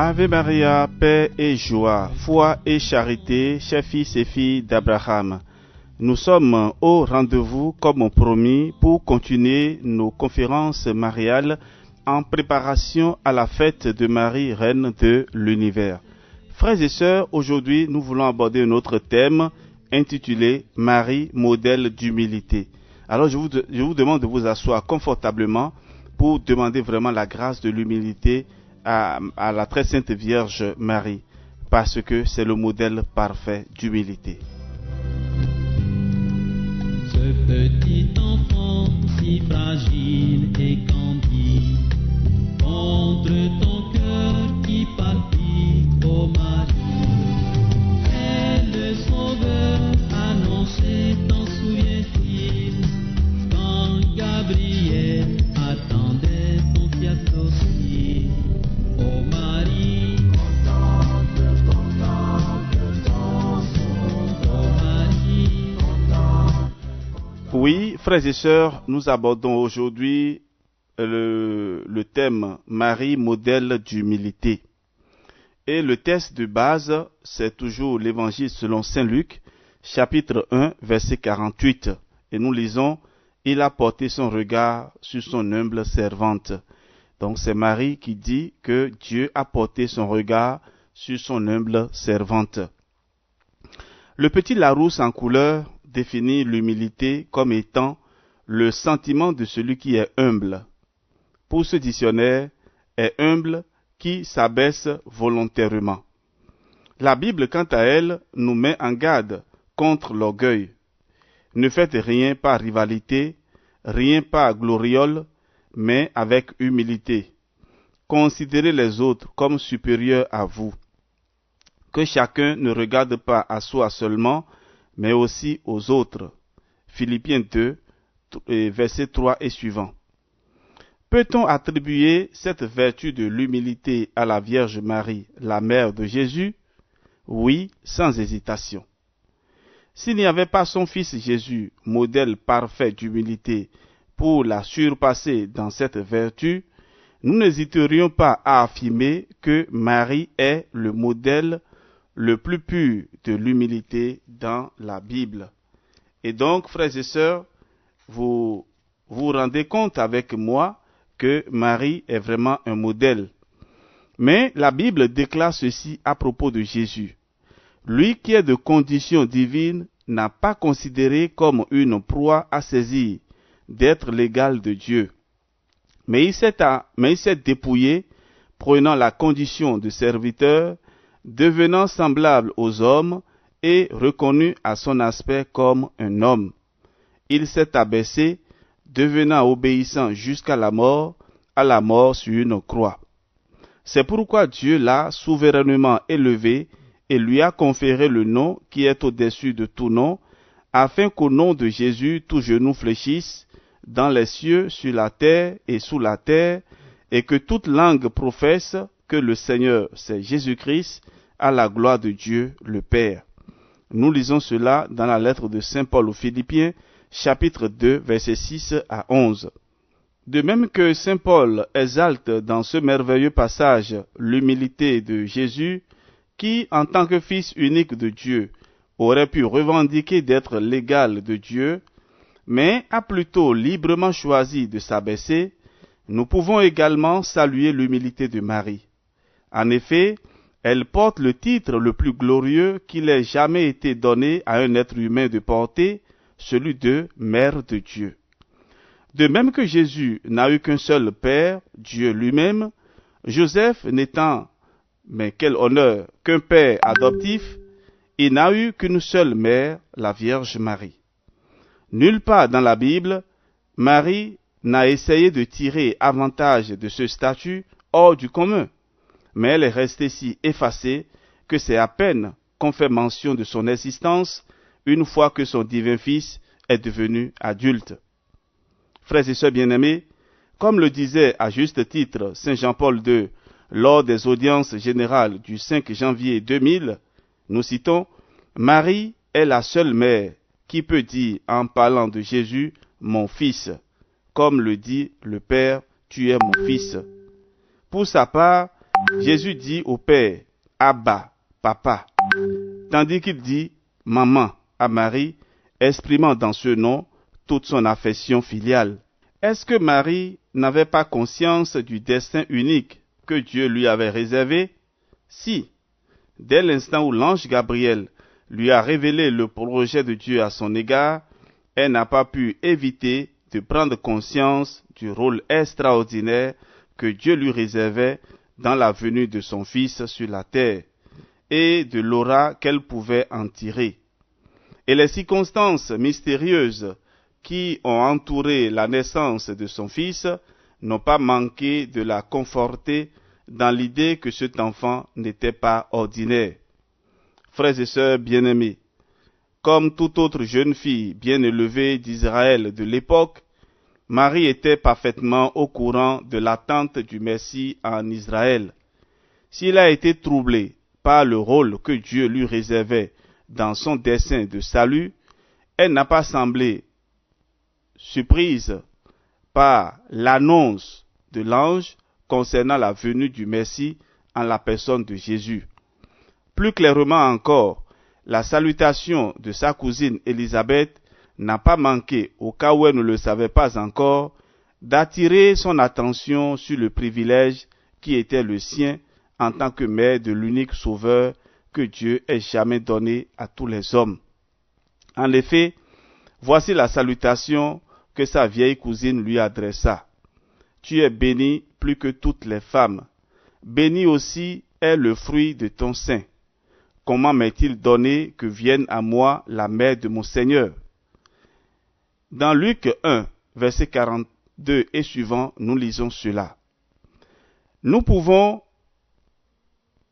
Ave Maria, paix et joie, foi et charité, chers fils et filles d'Abraham. Nous sommes au rendez-vous, comme promis, pour continuer nos conférences mariales en préparation à la fête de Marie, Reine de l'Univers. Frères et sœurs, aujourd'hui, nous voulons aborder un autre thème intitulé « Marie, modèle d'humilité ». Alors, je vous demande de vous asseoir confortablement pour demander vraiment la grâce de l'humilité à la très sainte Vierge Marie, parce que c'est le modèle parfait d'humilité. Ce petit enfant si fragile et candide, contre ton cœur qui palpite, ô Marie, est le Sauveur annoncé, t'en souviens-t-il, quand Gabriel attendait ton fiat aussi, ô Marie, Oui, frères et sœurs, nous abordons aujourd'hui le thème Marie, modèle d'humilité. Et le texte de base, c'est toujours l'évangile selon Saint Luc, chapitre 1, verset 48. Et nous lisons, « Il a porté son regard sur son humble servante ». Donc c'est Marie qui dit que Dieu a porté son regard sur son humble servante. Le petit Larousse en couleur définit l'humilité comme étant le sentiment de celui qui est humble. Pour ce dictionnaire, est humble qui s'abaisse volontairement. La Bible, quant à elle, nous met en garde contre l'orgueil. Ne faites rien par rivalité, rien par gloriole, mais avec humilité. Considérez les autres comme supérieurs à vous. Que chacun ne regarde pas à soi seulement, mais aussi aux autres. Philippiens 2, versets 3 et suivants. Peut-on attribuer cette vertu de l'humilité à la Vierge Marie, la mère de Jésus? Oui, sans hésitation. S'il n'y avait pas son fils Jésus, modèle parfait d'humilité, pour la surpasser dans cette vertu, nous n'hésiterions pas à affirmer que Marie est le modèle le plus pur de l'humilité dans la Bible. Et donc, frères et sœurs, vous vous rendez compte avec moi que Marie est vraiment un modèle. Mais la Bible déclare ceci à propos de Jésus. Lui qui est de condition divine n'a pas considéré comme une proie à saisir d'être l'égal de Dieu. Mais il s'est dépouillé, prenant la condition de serviteur, devenant semblable aux hommes et reconnu à son aspect comme un homme. Il s'est abaissé, devenant obéissant jusqu'à la mort sur une croix. C'est pourquoi Dieu l'a souverainement élevé et lui a conféré le nom qui est au-dessus de tout nom, afin qu'au nom de Jésus tout genou fléchisse, dans les cieux, sur la terre et sous la terre, et que toute langue professe que le Seigneur, c'est Jésus-Christ, à la gloire de Dieu le Père. Nous lisons cela dans la lettre de Saint Paul aux Philippiens, chapitre 2, versets 6 à 11. De même que Saint Paul exalte dans ce merveilleux passage l'humilité de Jésus, qui, en tant que fils unique de Dieu, aurait pu revendiquer d'être l'égal de Dieu, mais a plutôt librement choisi de s'abaisser, nous pouvons également saluer l'humilité de Marie. En effet, elle porte le titre le plus glorieux qu'il ait jamais été donné à un être humain de porter, celui de Mère de Dieu. De même que Jésus n'a eu qu'un seul Père, Dieu lui-même, Joseph n'étant, mais quel honneur, qu'un père adoptif, il n'a eu qu'une seule mère, la Vierge Marie. Nulle part dans la Bible, Marie n'a essayé de tirer avantage de ce statut hors du commun, mais elle est restée si effacée que c'est à peine qu'on fait mention de son existence une fois que son divin Fils est devenu adulte. Frères et sœurs bien-aimés, comme le disait à juste titre Saint Jean-Paul II lors des audiences générales du 5 janvier 2000, nous citons « Marie est la seule mère qui peut dire en parlant de Jésus « mon fils », comme le dit le Père « tu es mon fils ». Pour sa part, Jésus dit au Père, Abba, Papa, tandis qu'il dit Maman à Marie, exprimant dans ce nom toute son affection filiale. Est-ce que Marie n'avait pas conscience du destin unique que Dieu lui avait réservé? Si, dès l'instant où l'ange Gabriel lui a révélé le projet de Dieu à son égard, elle n'a pas pu éviter de prendre conscience du rôle extraordinaire que Dieu lui réservait dans la venue de son Fils sur la terre et de l'aura qu'elle pouvait en tirer. Et les circonstances mystérieuses qui ont entouré la naissance de son Fils n'ont pas manqué de la conforter dans l'idée que cet enfant n'était pas ordinaire. Frères et sœurs bien-aimés, comme toute autre jeune fille bien élevée d'Israël de l'époque, Marie était parfaitement au courant de l'attente du Messie en Israël. S'il a été troublé par le rôle que Dieu lui réservait dans son dessein de salut, elle n'a pas semblé surprise par l'annonce de l'ange concernant la venue du Messie en la personne de Jésus. Plus clairement encore, la salutation de sa cousine Élisabeth n'a pas manqué, au cas où elle ne le savait pas encore, d'attirer son attention sur le privilège qui était le sien en tant que mère de l'unique sauveur que Dieu ait jamais donné à tous les hommes. En effet, voici la salutation que sa vieille cousine lui adressa. Tu es bénie plus que toutes les femmes. Béni aussi est le fruit de ton sein. Comment m'est-il donné que vienne à moi la mère de mon Seigneur? Dans Luc 1, verset 42 et suivant, nous lisons cela. Nous pouvons,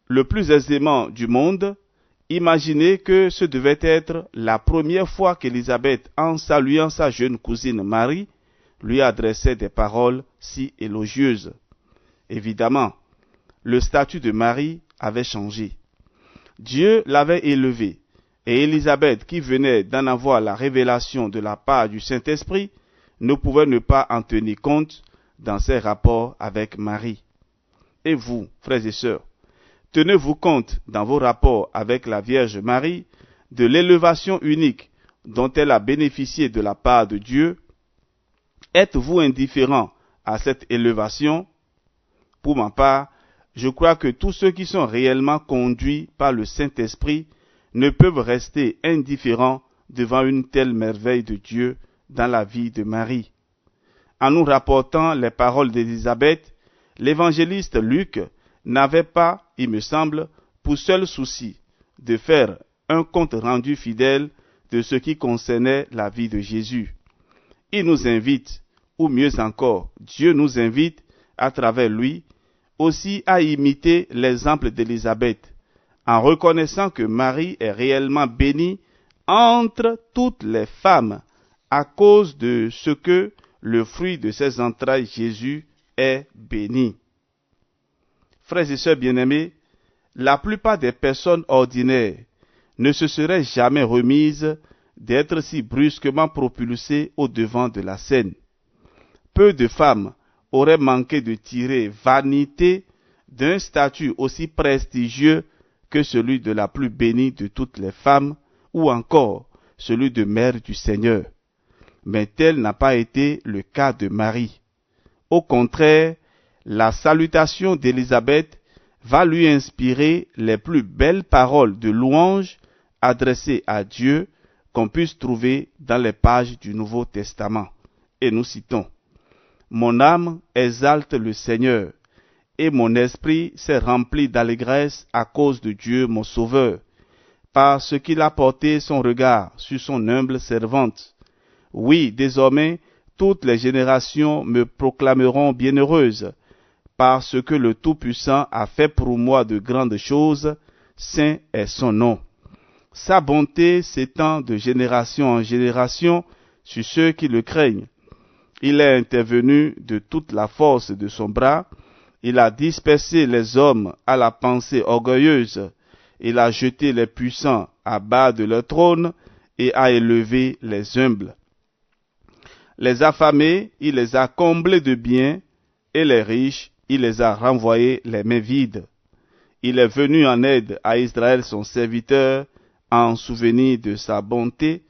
le plus aisément du monde, imaginer que ce devait être la première fois qu'Élisabeth, en saluant sa jeune cousine Marie, lui adressait des paroles si élogieuses. Évidemment, le statut de Marie avait changé. Dieu l'avait élevée, et Élisabeth, qui venait d'en avoir la révélation de la part du Saint-Esprit, ne pouvait ne pas en tenir compte dans ses rapports avec Marie. Et vous, frères et sœurs, tenez-vous compte dans vos rapports avec la Vierge Marie de l'élévation unique dont elle a bénéficié de la part de Dieu? Êtes-vous indifférent à cette élévation? Pour ma part, je crois que tous ceux qui sont réellement conduits par le Saint-Esprit ne peuvent rester indifférents devant une telle merveille de Dieu dans la vie de Marie. En nous rapportant les paroles d'Élisabeth, l'évangéliste Luc n'avait pas, il me semble, pour seul souci de faire un compte rendu fidèle de ce qui concernait la vie de Jésus. Il nous invite, ou mieux encore, Dieu nous invite, à travers lui, aussi à imiter l'exemple d'Élisabeth, en reconnaissant que Marie est réellement bénie entre toutes les femmes à cause de ce que le fruit de ses entrailles, Jésus, est béni. Frères et sœurs bien-aimés, la plupart des personnes ordinaires ne se seraient jamais remises d'être si brusquement propulsées au devant de la scène. Peu de femmes auraient manqué de tirer vanité d'un statut aussi prestigieux que celui de la plus bénie de toutes les femmes, ou encore celui de mère du Seigneur. Mais tel n'a pas été le cas de Marie. Au contraire, la salutation d'Élisabeth va lui inspirer les plus belles paroles de louange adressées à Dieu qu'on puisse trouver dans les pages du Nouveau Testament. Et nous citons: « Mon âme exalte le Seigneur, et mon esprit s'est rempli d'allégresse à cause de Dieu mon Sauveur, parce qu'il a porté son regard sur son humble servante. Oui, désormais, toutes les générations me proclameront bienheureuse, parce que le Tout-Puissant a fait pour moi de grandes choses, saint est son nom. Sa bonté s'étend de génération en génération sur ceux qui le craignent. Il est intervenu de toute la force de son bras, il a dispersé les hommes à la pensée orgueilleuse, il a jeté les puissants à bas de leur trône et a élevé les humbles. Les affamés, il les a comblés de biens, et les riches, il les a renvoyés les mains vides. Il est venu en aide à Israël son serviteur en souvenir de sa bonté,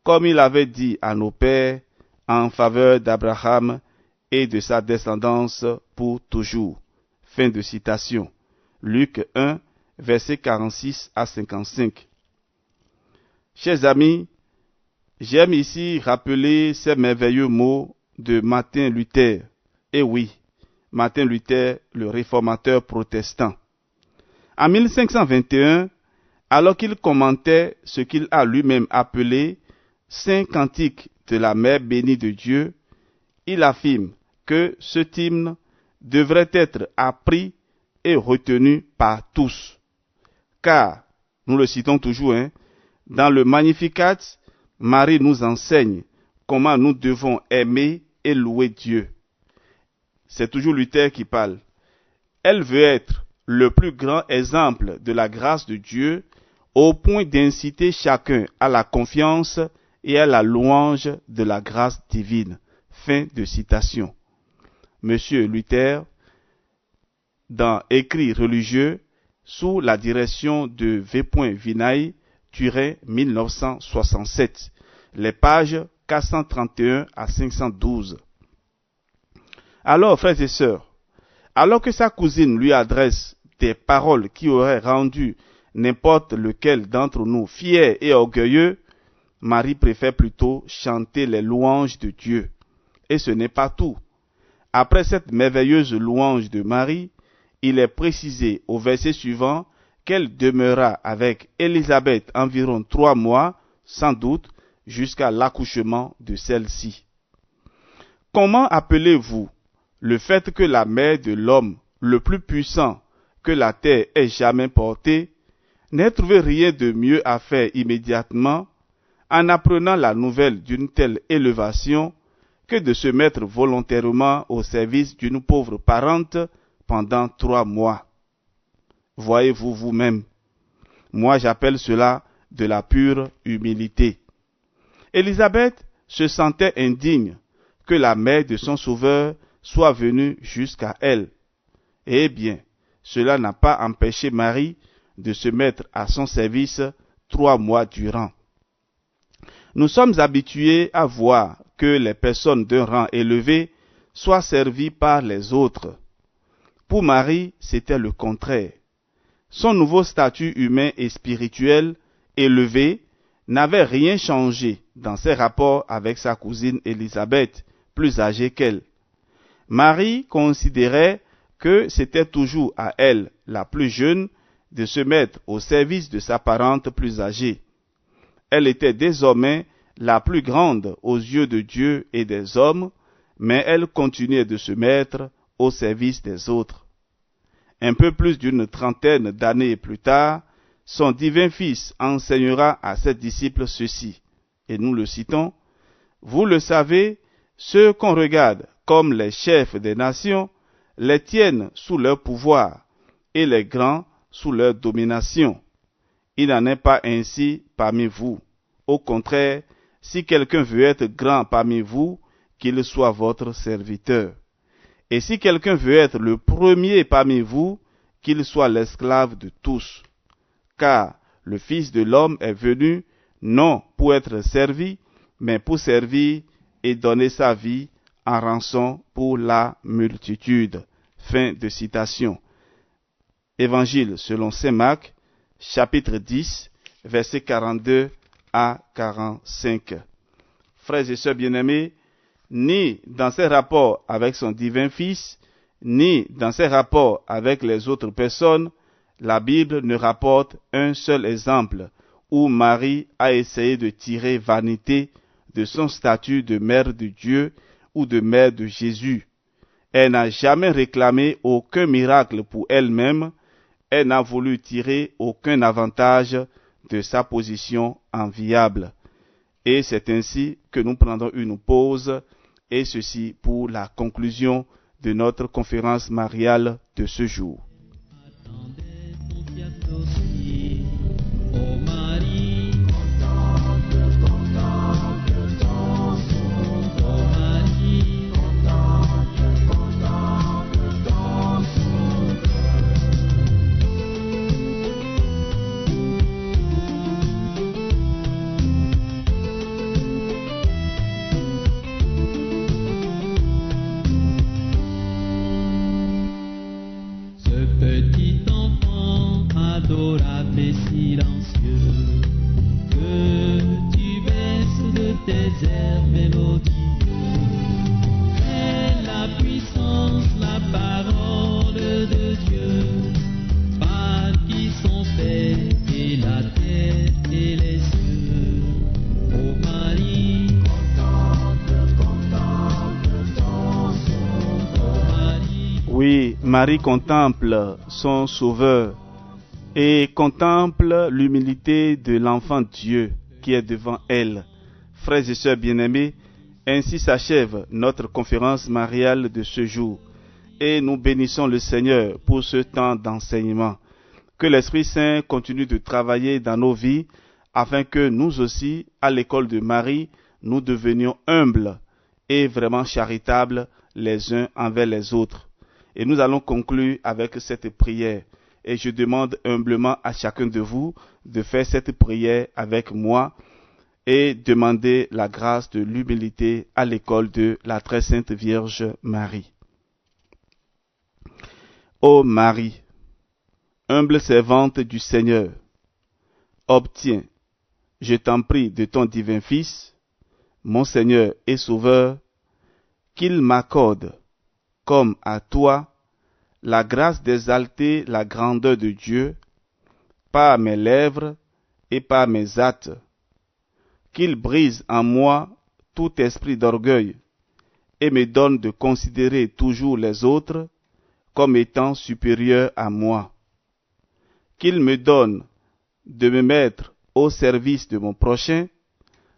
comme il avait dit à nos pères, en faveur d'Abraham et de sa descendance pour toujours. » Fin de citation. Luc 1, versets 46 à 55. Chers amis, j'aime ici rappeler ces merveilleux mots de Martin Luther. Et oui, Martin Luther, le réformateur protestant. En 1521, alors qu'il commentait ce qu'il a lui-même appelé « Saint Cantique de la Mère bénie de Dieu », il affirme que ce hymne devrait être appris et retenu par tous. Car, nous le citons toujours, dans le Magnificat, Marie nous enseigne comment nous devons aimer et louer Dieu. C'est toujours Luther qui parle. Elle veut être le plus grand exemple de la grâce de Dieu au point d'inciter chacun à la confiance et à la louange de la grâce divine. Fin de citation. Monsieur Luther, dans Écrits religieux, sous la direction de V. Vinaille, Turin, 1967, les pages 431 à 512. Alors, frères et sœurs, alors que sa cousine lui adresse des paroles qui auraient rendu n'importe lequel d'entre nous fiers et orgueilleux, Marie préfère plutôt chanter les louanges de Dieu. Et ce n'est pas tout. Après cette merveilleuse louange de Marie, il est précisé au verset suivant qu'elle demeura avec Élisabeth environ 3 mois, sans doute, jusqu'à l'accouchement de celle-ci. Comment appelez-vous le fait que la mère de l'homme le plus puissant que la terre ait jamais porté n'ait trouvé rien de mieux à faire immédiatement en apprenant la nouvelle d'une telle élévation que de se mettre volontairement au service d'une pauvre parente pendant 3 mois. Voyez-vous vous-même. Moi, j'appelle cela de la pure humilité. Élisabeth se sentait indigne que la mère de son sauveur soit venue jusqu'à elle. Eh bien, cela n'a pas empêché Marie de se mettre à son service 3 mois durant. Nous sommes habitués à voir que les personnes d'un rang élevé soient servies par les autres. Pour Marie, c'était le contraire. Son nouveau statut humain et spirituel élevé n'avait rien changé dans ses rapports avec sa cousine Élisabeth, plus âgée qu'elle. Marie considérait que c'était toujours à elle, la plus jeune, de se mettre au service de sa parente plus âgée. Elle était désormais la plus grande aux yeux de Dieu et des hommes, mais elle continuait de se mettre au service des autres. Un peu plus d'une trentaine d'années plus tard, son divin Fils enseignera à ses disciples ceci, et nous le citons, « Vous le savez, ceux qu'on regarde comme les chefs des nations les tiennent sous leur pouvoir, et les grands sous leur domination. Il n'en est pas ainsi parmi vous. Au contraire, si quelqu'un veut être grand parmi vous, qu'il soit votre serviteur. Et si quelqu'un veut être le premier parmi vous, qu'il soit l'esclave de tous. Car le Fils de l'homme est venu, non pour être servi, mais pour servir et donner sa vie en rançon pour la multitude. » Fin de citation. Évangile selon saint Marc, chapitre 10, versets 42 à 45. Frères et sœurs bien-aimés, ni dans ses rapports avec son divin Fils, ni dans ses rapports avec les autres personnes, la Bible ne rapporte un seul exemple où Marie a essayé de tirer vanité de son statut de mère de Dieu ou de mère de Jésus. Elle n'a jamais réclamé aucun miracle pour elle-même, elle n'a voulu tirer aucun avantage de sa position enviable. Et c'est ainsi que nous prendrons une pause, et ceci pour la conclusion de notre conférence mariale de ce jour. grave et silencieux, que tu baisses de tes airs mélodieux. C'est la puissance, la parole de Dieu, par qui sont faits et la terre et les cieux. Ô Marie, contemple ton sauveur. Marie, Oui, Marie contemple son Sauveur et contemple l'humilité de l'enfant Dieu qui est devant elle. Frères et sœurs bien-aimés, ainsi s'achève notre conférence mariale de ce jour et nous bénissons le Seigneur pour ce temps d'enseignement. Que l'Esprit Saint continue de travailler dans nos vies afin que nous aussi, à l'école de Marie, nous devenions humbles et vraiment charitables les uns envers les autres. Et nous allons conclure avec cette prière. Et je demande humblement à chacun de vous de faire cette prière avec moi et demander la grâce de l'humilité à l'école de la très sainte Vierge Marie. Ô Marie, humble servante du Seigneur, obtiens, je t'en prie, de ton divin Fils, mon Seigneur et Sauveur, qu'il m'accorde, comme à toi, la grâce d'exalter la grandeur de Dieu par mes lèvres et par mes actes, qu'il brise en moi tout esprit d'orgueil et me donne de considérer toujours les autres comme étant supérieurs à moi, qu'il me donne de me mettre au service de mon prochain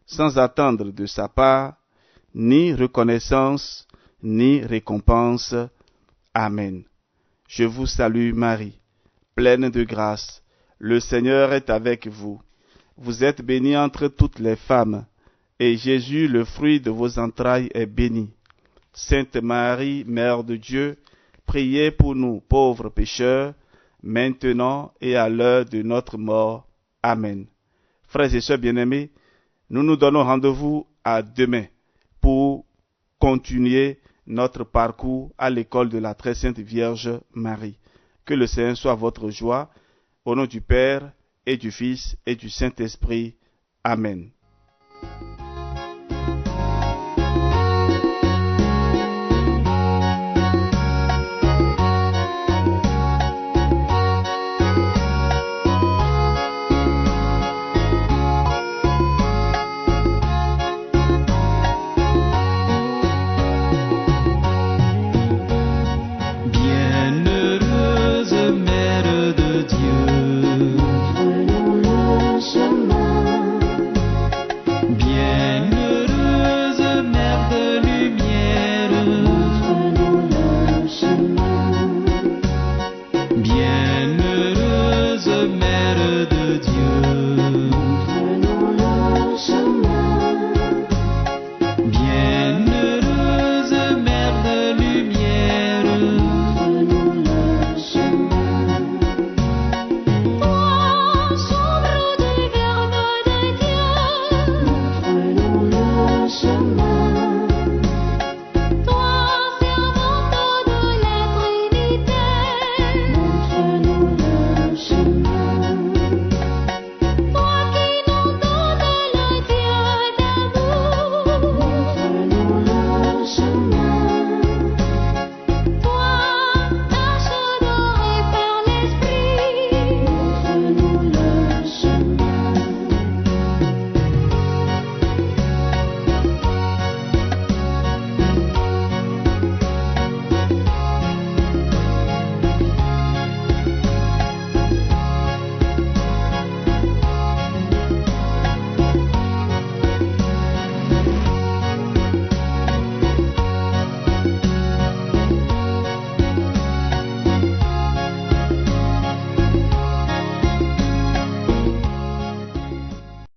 sans attendre de sa part ni reconnaissance ni récompense. Amen. Je vous salue Marie, pleine de grâce. Le Seigneur est avec vous. Vous êtes bénie entre toutes les femmes, et Jésus, le fruit de vos entrailles, est béni. Sainte Marie, Mère de Dieu, priez pour nous pauvres pécheurs, maintenant et à l'heure de notre mort. Amen. Frères et sœurs bien-aimés, nous nous donnons rendez-vous à demain pour continuer notre parcours à l'école de la très sainte Vierge Marie. Que le Seigneur soit votre joie, au nom du Père et du Fils et du Saint-Esprit. Amen.